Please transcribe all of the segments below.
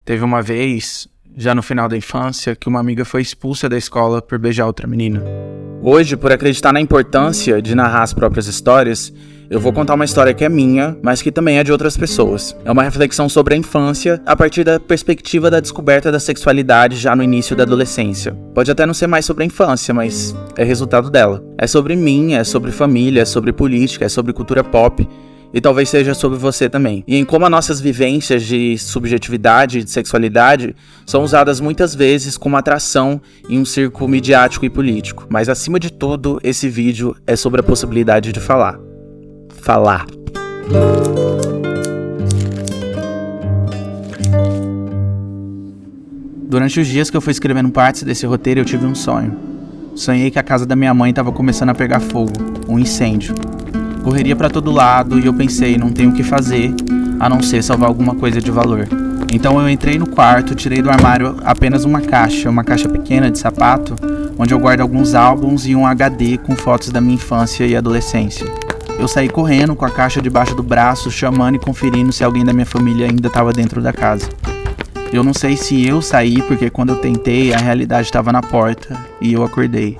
Teve uma vez, já no final da infância, que uma amiga foi expulsa da escola por beijar outra menina. Hoje, por acreditar na importância de narrar as próprias histórias, eu vou contar uma história que é minha, mas que também é de outras pessoas. É uma reflexão sobre a infância a partir da perspectiva da descoberta da sexualidade já no início da adolescência. Pode até não ser mais sobre a infância, mas é resultado dela. É sobre mim, é sobre família, é sobre política, é sobre cultura pop. E talvez seja sobre você também. E em como as nossas vivências de subjetividade e de sexualidade são usadas muitas vezes como atração em um circo midiático e político. Mas acima de tudo, esse vídeo é sobre a possibilidade de falar. Durante os dias que eu fui escrevendo partes desse roteiro, eu tive um sonho. Sonhei que a casa da minha mãe estava começando a pegar fogo, um incêndio. Correria pra todo lado e eu pensei, não tenho o que fazer, a não ser salvar alguma coisa de valor. Então eu entrei no quarto, tirei do armário apenas uma caixa pequena de sapato, onde eu guardo alguns álbuns e um HD com fotos da minha infância e adolescência. Eu saí correndo com a caixa debaixo do braço, chamando e conferindo se alguém da minha família ainda estava dentro da casa. Eu não sei se eu saí, porque quando eu tentei, a realidade estava na porta e eu acordei.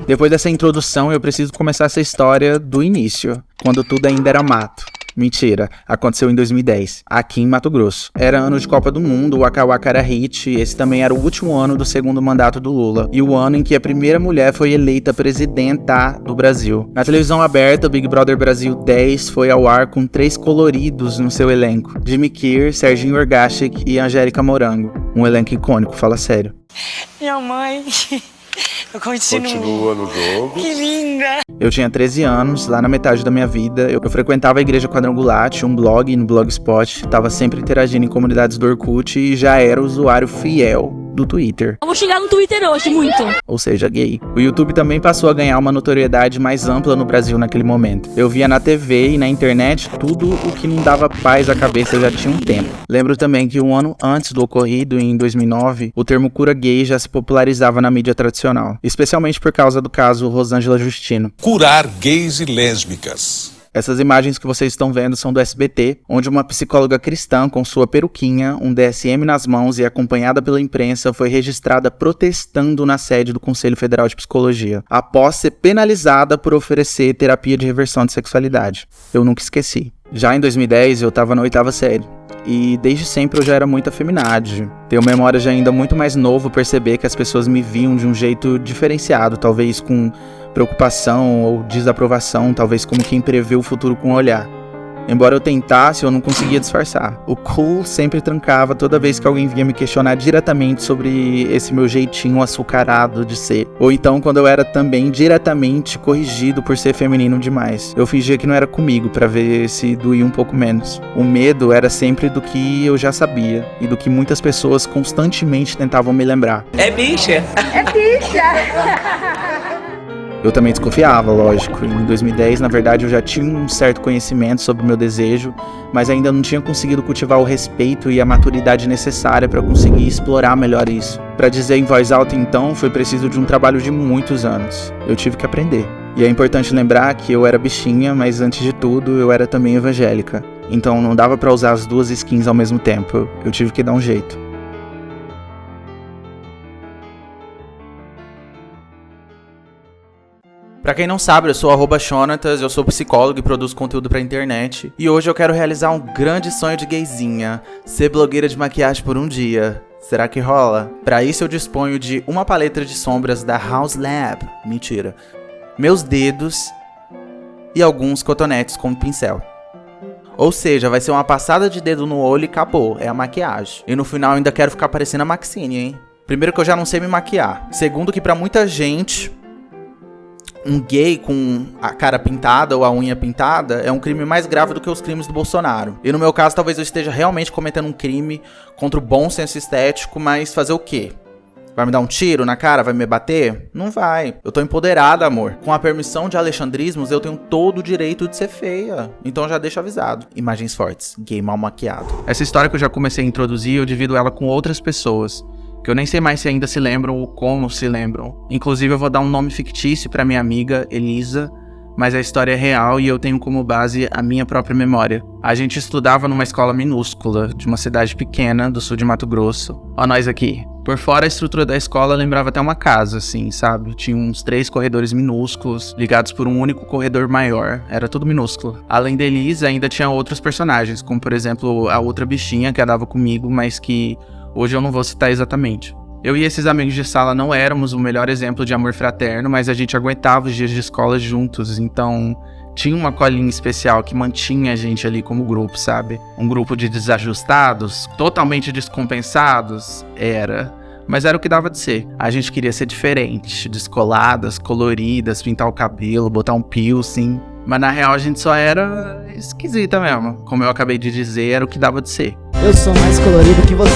Depois dessa introdução, eu preciso começar essa história do início, quando tudo ainda era mato. Mentira, aconteceu em 2010, aqui em Mato Grosso. Era ano de Copa do Mundo, o Waka Waka era hit, esse também era o último ano do segundo mandato do Lula, e o ano em que a primeira mulher foi eleita presidenta do Brasil. Na televisão aberta, o Big Brother Brasil 10 foi ao ar com 3 coloridos no seu elenco: Jimmy Kier, Serginho Orgashik e Angélica Morango. Um elenco icônico, fala sério. Minha mãe... Eu Continua no jogo. Que linda! Eu tinha 13 anos, lá na metade da minha vida, eu frequentava a Igreja Quadrangular, tinha um blog no Blogspot, tava sempre interagindo em comunidades do Orkut e já era usuário fiel do Twitter. Eu vou xingar no Twitter hoje, muito. Ou seja, gay. O YouTube também passou a ganhar uma notoriedade mais ampla no Brasil naquele momento. Eu via na TV e na internet tudo o que não dava paz à cabeça já tinha um tempo. Lembro também que um ano antes do ocorrido, em 2009, o termo cura gay já se popularizava na mídia tradicional, especialmente por causa do caso Rosângela Justino. Curar gays e lésbicas. Essas imagens que vocês estão vendo são do SBT, onde uma psicóloga cristã com sua peruquinha, um DSM nas mãos e acompanhada pela imprensa foi registrada protestando na sede do Conselho Federal de Psicologia, após ser penalizada por oferecer terapia de reversão de sexualidade. Eu nunca esqueci. Já em 2010 eu estava na 8ª série. E desde sempre eu já era muito afeminado. Tenho memória de ainda muito mais novo perceber que as pessoas me viam de um jeito diferenciado, talvez com preocupação ou desaprovação, talvez como quem prevê o futuro com um olhar. Embora eu tentasse, eu não conseguia disfarçar. O cool sempre trancava toda vez que alguém vinha me questionar diretamente sobre esse meu jeitinho açucarado de ser. Ou então quando eu era também diretamente corrigido por ser feminino demais. Eu fingia que não era comigo pra ver se doía um pouco menos. O medo era sempre do que eu já sabia e do que muitas pessoas constantemente tentavam me lembrar. É bicha! É bicha. Eu também desconfiava, lógico. Em 2010, na verdade, eu já tinha um certo conhecimento sobre o meu desejo, mas ainda não tinha conseguido cultivar o respeito e a maturidade necessária para conseguir explorar melhor isso. Para dizer em voz alta, então, foi preciso de um trabalho de muitos anos. Eu tive que aprender. E é importante lembrar que eu era bichinha, mas antes de tudo, eu era também evangélica. Então não dava para usar as duas skins ao mesmo tempo. Eu tive que dar um jeito. Pra quem não sabe, eu sou @Chonatas, eu sou psicólogo e produzo conteúdo pra internet. E hoje eu quero realizar um grande sonho de gayzinha, ser blogueira de maquiagem por um dia. Será que rola? Pra isso eu disponho de uma paleta de sombras da House Lab, mentira, meus dedos e alguns cotonetes como pincel. Ou seja, vai ser uma passada de dedo no olho e acabou, é a maquiagem. E no final eu ainda quero ficar parecendo a Maxine, hein? Primeiro que eu já não sei me maquiar. Segundo que pra muita gente... um gay com a cara pintada ou a unha pintada é um crime mais grave do que os crimes do Bolsonaro. E no meu caso, talvez eu esteja realmente cometendo um crime contra o bom senso estético, mas fazer o quê? Vai me dar um tiro na cara? Vai me bater? Não vai. Eu tô empoderada, amor. Com a permissão de alexandrismos, eu tenho todo o direito de ser feia. Então já deixo avisado. Imagens fortes. Gay mal maquiado. Essa história que eu já comecei a introduzir, eu divido ela com outras pessoas. Que eu nem sei mais se ainda se lembram ou como se lembram. Inclusive eu vou dar um nome fictício pra minha amiga Elisa, mas a história é real e eu tenho como base a minha própria memória. A gente estudava numa escola minúscula, de uma cidade pequena do sul de Mato Grosso. Ó nós aqui. Por fora, a estrutura da escola lembrava até uma casa, assim, sabe? Tinha uns 3 corredores minúsculos, ligados por um único corredor maior. Era tudo minúsculo. Além da Elisa, ainda tinha outros personagens, como por exemplo, a outra bichinha que andava comigo, mas que hoje eu não vou citar exatamente. Eu e esses amigos de sala não éramos o melhor exemplo de amor fraterno, mas a gente aguentava os dias de escola juntos, então tinha uma colinha especial que mantinha a gente ali como grupo, sabe? Um grupo de desajustados, totalmente descompensados, mas era o que dava de ser. A gente queria ser diferente, descoladas, coloridas, pintar o cabelo, botar um piercing, mas na real a gente só era esquisita mesmo. Como eu acabei de dizer, era o que dava de ser. Eu sou mais colorido que você.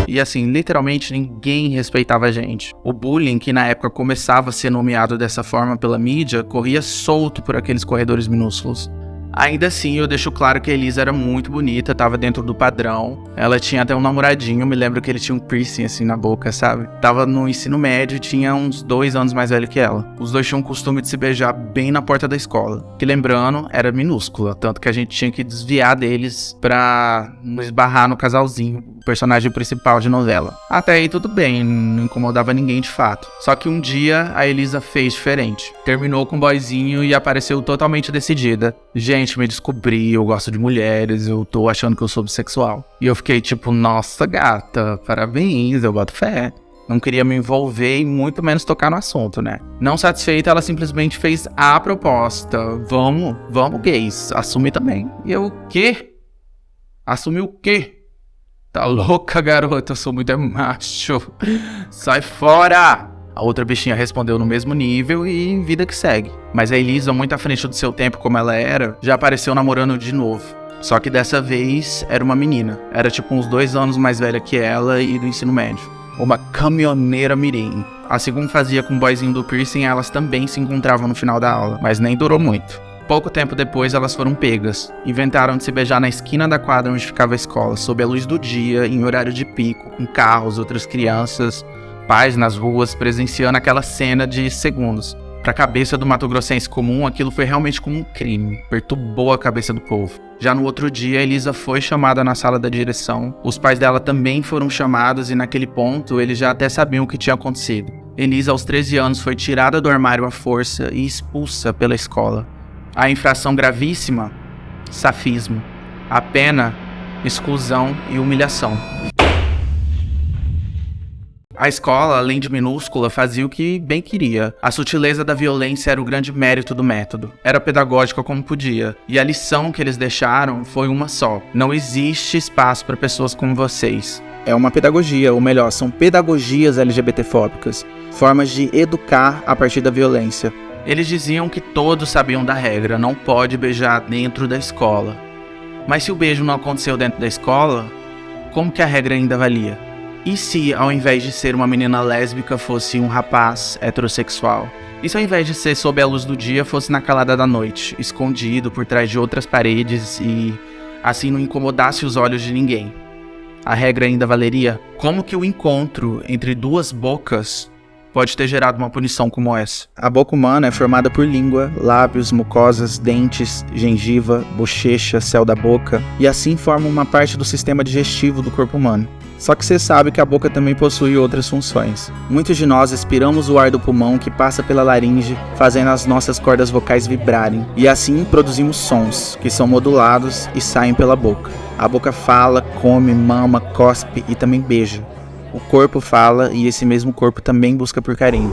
E assim, literalmente ninguém respeitava a gente. O bullying, que na época começava a ser nomeado dessa forma pela mídia, corria solto por aqueles corredores minúsculos. Ainda assim, eu deixo claro que a Elisa era muito bonita, tava dentro do padrão. Ela tinha até um namoradinho, me lembro que ele tinha um piercing assim na boca, sabe? Tava no ensino médio e tinha uns 2 anos mais velho que ela. Os dois tinham o costume de se beijar bem na porta da escola. Que lembrando, era minúscula, tanto que a gente tinha que desviar deles pra não esbarrar no casalzinho, o personagem principal de novela. Até aí tudo bem, não incomodava ninguém de fato. Só que um dia a Elisa fez diferente. Terminou com o boyzinho e apareceu totalmente decidida. Gente, me descobri, eu gosto de mulheres, eu tô achando que eu sou bissexual. E eu fiquei tipo, nossa gata, parabéns, eu boto fé. Não queria me envolver e muito menos tocar no assunto, né? Não satisfeita, ela simplesmente fez a proposta. Vamos gays, assume também. E eu, o quê? Assumir o quê? Tá louca, garota, eu sou muito macho. Sai fora! A outra bichinha respondeu no mesmo nível e vida que segue. Mas a Elisa, muito à frente do seu tempo como ela era, já apareceu namorando de novo. Só que dessa vez era uma menina. Era tipo uns 2 anos mais velha que ela e do ensino médio. Uma caminhoneira mirim. Assim como fazia com o boyzinho do piercing, elas também se encontravam no final da aula, mas nem durou muito. Pouco tempo depois, elas foram pegas. Inventaram de se beijar na esquina da quadra onde ficava a escola, sob a luz do dia, em horário de pico, com carros, outras crianças, pais nas ruas, presenciando aquela cena de segundos. Pra cabeça do mato-grossense comum, aquilo foi realmente como um crime. Perturbou a cabeça do povo. Já no outro dia, a Elisa foi chamada na sala da direção. Os pais dela também foram chamados e naquele ponto, eles já até sabiam o que tinha acontecido. Elisa, aos 13 anos, foi tirada do armário à força e expulsa pela escola. A infração gravíssima? Safismo. A pena? Exclusão e humilhação. A escola, além de minúscula, fazia o que bem queria. A sutileza da violência era o grande mérito do método. Era pedagógica como podia. E a lição que eles deixaram foi uma só. Não existe espaço para pessoas como vocês. É uma pedagogia, ou melhor, são pedagogias LGBTfóbicas. Formas de educar a partir da violência. Eles diziam que todos sabiam da regra, não pode beijar dentro da escola. Mas se o beijo não aconteceu dentro da escola, como que a regra ainda valia? E se, ao invés de ser uma menina lésbica, fosse um rapaz heterossexual? E se ao invés de ser sob a luz do dia, fosse na calada da noite, escondido por trás de outras paredes e assim não incomodasse os olhos de ninguém? A regra ainda valeria? Como que o encontro entre duas bocas pode ter gerado uma punição como essa? A boca humana é formada por língua, lábios, mucosas, dentes, gengiva, bochecha, céu da boca, e assim forma uma parte do sistema digestivo do corpo humano. Só que você sabe que a boca também possui outras funções. Muitos de nós expiramos o ar do pulmão que passa pela laringe, fazendo as nossas cordas vocais vibrarem, e assim produzimos sons, que são modulados e saem pela boca. A boca fala, come, mama, cospe e também beija. O corpo fala e esse mesmo corpo também busca por carinho.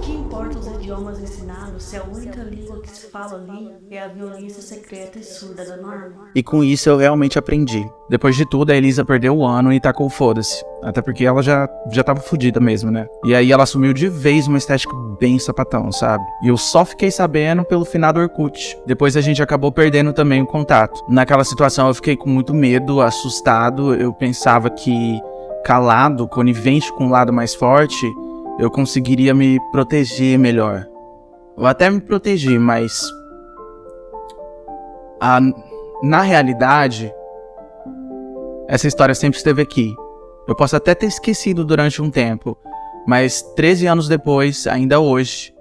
Que importa os idiomas ensinados se a única língua que se fala ali é a violência secreta e surda da norma? E com isso eu realmente aprendi. Depois de tudo, a Elisa perdeu o ano e tacou foda-se. Até porque ela já tava fodida mesmo, né? E aí ela assumiu de vez uma estética bem sapatão, sabe? E eu só fiquei sabendo pelo finado Orkut. Depois a gente acabou perdendo também o contato. Naquela situação eu fiquei com muito medo, assustado. Eu pensava que calado, conivente com um lado mais forte, eu conseguiria me proteger melhor. Eu até me protegi, mas na realidade, essa história sempre esteve aqui. Eu posso até ter esquecido durante um tempo, mas 13 anos depois, ainda hoje,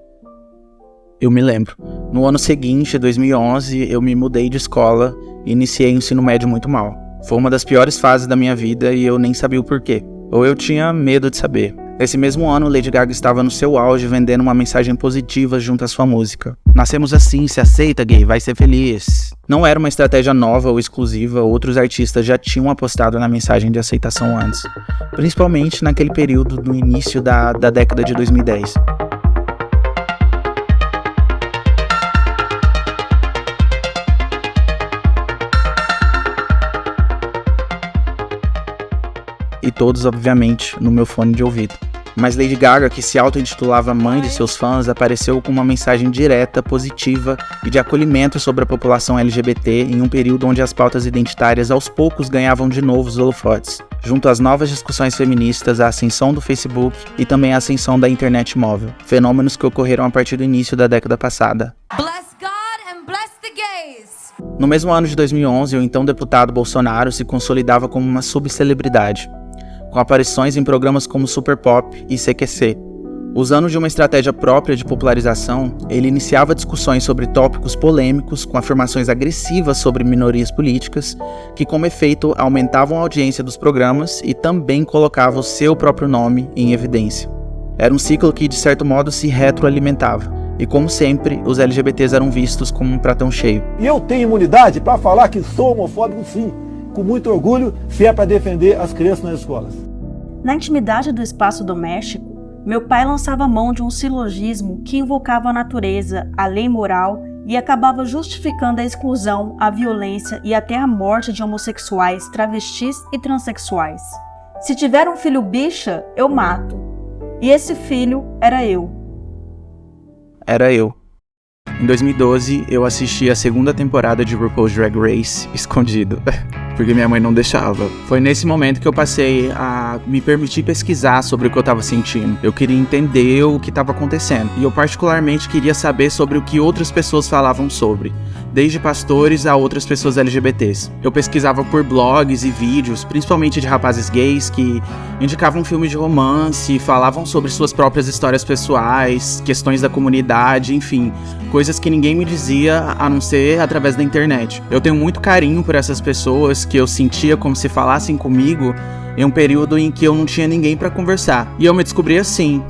Eu me lembro. No ano seguinte, 2011, eu me mudei de escola e iniciei o ensino médio muito mal. Foi uma das piores fases da minha vida e eu nem sabia o porquê. Ou eu tinha medo de saber. Nesse mesmo ano, Lady Gaga estava no seu auge vendendo uma mensagem positiva junto à sua música. Nascemos assim, se aceita, gay, vai ser feliz. Não era uma estratégia nova ou exclusiva, outros artistas já tinham apostado na mensagem de aceitação antes. Principalmente naquele período no início da década de 2010. E todos, obviamente, no meu fone de ouvido. Mas Lady Gaga, que se auto-intitulava mãe de seus fãs, apareceu com uma mensagem direta, positiva e de acolhimento sobre a população LGBT em um período onde as pautas identitárias aos poucos ganhavam de novo os holofotes, junto às novas discussões feministas, a ascensão do Facebook e também a ascensão da internet móvel, fenômenos que ocorreram a partir do início da década passada. Bless God and bless the gays. No mesmo ano de 2011, o então deputado Bolsonaro se consolidava como uma subcelebridade, com aparições em programas como Super Pop e CQC. Usando de uma estratégia própria de popularização, ele iniciava discussões sobre tópicos polêmicos com afirmações agressivas sobre minorias políticas, que como efeito aumentavam a audiência dos programas e também colocava o seu próprio nome em evidência. Era um ciclo que de certo modo se retroalimentava, e como sempre, os LGBTs eram vistos como um pratão cheio. E eu tenho imunidade para falar que sou homofóbico sim, com muito orgulho, se é para defender as crianças nas escolas. Na intimidade do espaço doméstico, meu pai lançava mão de um silogismo que invocava a natureza, a lei moral e acabava justificando a exclusão, a violência e até a morte de homossexuais, travestis e transexuais. Se tiver um filho bicha, eu mato. E esse filho era eu. Era eu. Em 2012, eu assisti a segunda temporada de RuPaul's Drag Race escondido, porque minha mãe não deixava. Foi nesse momento que eu passei a me permitir pesquisar sobre o que eu tava sentindo. Eu queria entender o que tava acontecendo. E eu particularmente queria saber sobre o que outras pessoas falavam sobre, desde pastores a outras pessoas LGBTs. Eu pesquisava por blogs e vídeos, principalmente de rapazes gays que indicavam filmes de romance, falavam sobre suas próprias histórias pessoais, questões da comunidade, enfim, coisas que ninguém me dizia a não ser através da internet. Eu tenho muito carinho por essas pessoas que eu sentia como se falassem comigo em um período em que eu não tinha ninguém pra conversar. E eu me descobri assim,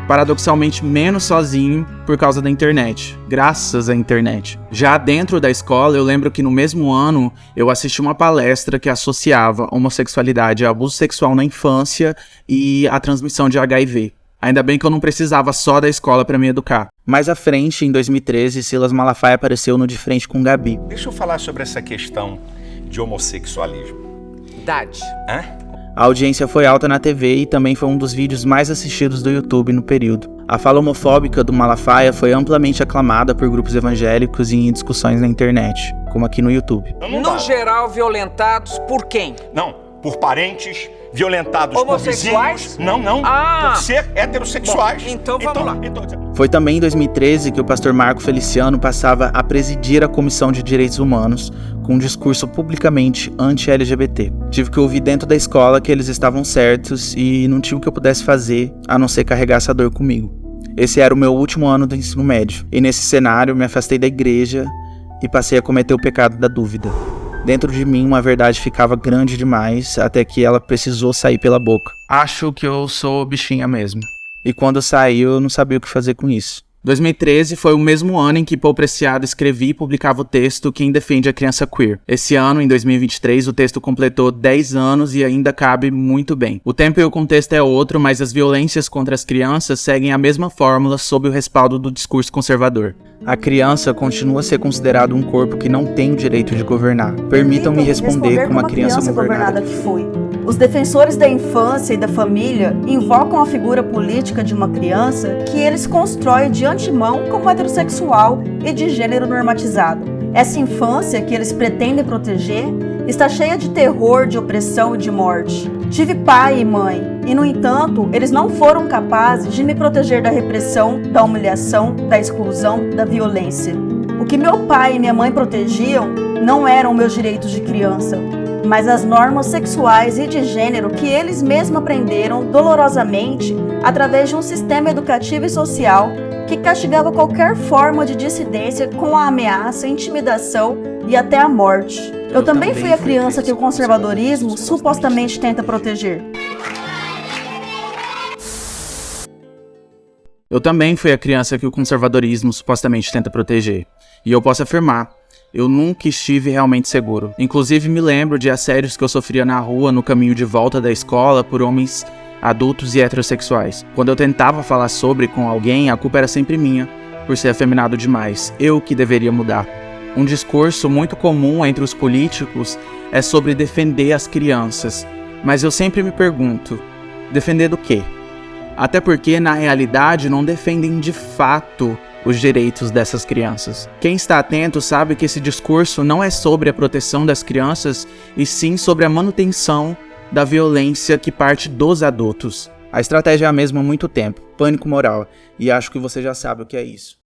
paradoxalmente menos sozinho por causa da internet, graças à internet. Já dentro da escola, eu lembro que no mesmo ano eu assisti uma palestra que associava homossexualidade a abuso sexual na infância e a transmissão de HIV. Ainda bem que eu não precisava só da escola pra me educar. Mais à frente, em 2013, Silas Malafaia apareceu no De Frente com Gabi. Deixa eu falar sobre essa questão de homossexualismo. Idade. A audiência foi alta na TV e também foi um dos vídeos mais assistidos do YouTube no período. A fala homofóbica do Malafaia foi amplamente aclamada por grupos evangélicos e em discussões na internet, como aqui no YouTube. No geral, violentados por quem? Não, por parentes, violentados homossexuais? por vizinhos. Não, por ser heterossexuais. Bom, então vamos lá. Foi também em 2013 que o pastor Marco Feliciano passava a presidir a Comissão de Direitos Humanos, com um discurso publicamente anti-LGBT. Tive que ouvir dentro da escola que eles estavam certos e não tinha o que eu pudesse fazer a não ser carregar essa dor comigo. Esse era o meu último ano do ensino médio, e nesse cenário me afastei da igreja e passei a cometer o pecado da dúvida. Dentro de mim uma verdade ficava grande demais até que ela precisou sair pela boca. Acho que eu sou bichinha mesmo. E quando saiu eu não sabia o que fazer com isso. 2013 foi o mesmo ano em que Paul Preciado escrevia e publicava o texto Quem Defende a Criança Queer. Esse ano, em 2023, o texto completou 10 anos e ainda cabe muito bem. O tempo e o contexto é outro, mas as violências contra as crianças seguem a mesma fórmula sob o respaldo do discurso conservador. A criança continua a ser considerada um corpo que não tem o direito de governar. Permitam-me responder como a criança governada que foi. Os defensores da infância e da família invocam a figura política de uma criança que eles constroem de antemão como heterossexual e de gênero normatizado. Essa infância que eles pretendem proteger está cheia de terror, de opressão e de morte. Tive pai e mãe, e no entanto, eles não foram capazes de me proteger da repressão, da humilhação, da exclusão, da violência. O que meu pai e minha mãe protegiam não eram meus direitos de criança, mas as normas sexuais e de gênero que eles mesmos aprenderam dolorosamente através de um sistema educativo e social que castigava qualquer forma de dissidência com a ameaça, intimidação e até a morte. Eu também fui a criança que o conservadorismo supostamente tenta proteger. Eu também fui a criança que o conservadorismo supostamente tenta proteger. E eu posso afirmar, eu nunca estive realmente seguro. Inclusive me lembro de assédios que eu sofria na rua no caminho de volta da escola por homens adultos e heterossexuais. Quando eu tentava falar sobre com alguém, a culpa era sempre minha, por ser afeminado demais. Eu que deveria mudar. Um discurso muito comum entre os políticos é sobre defender as crianças. Mas eu sempre me pergunto, defender do quê? Até porque, na realidade, não defendem de fato os direitos dessas crianças. Quem está atento sabe que esse discurso não é sobre a proteção das crianças, e sim sobre a manutenção da violência que parte dos adultos. A estratégia é a mesma há muito tempo, pânico moral, e acho que você já sabe o que é isso.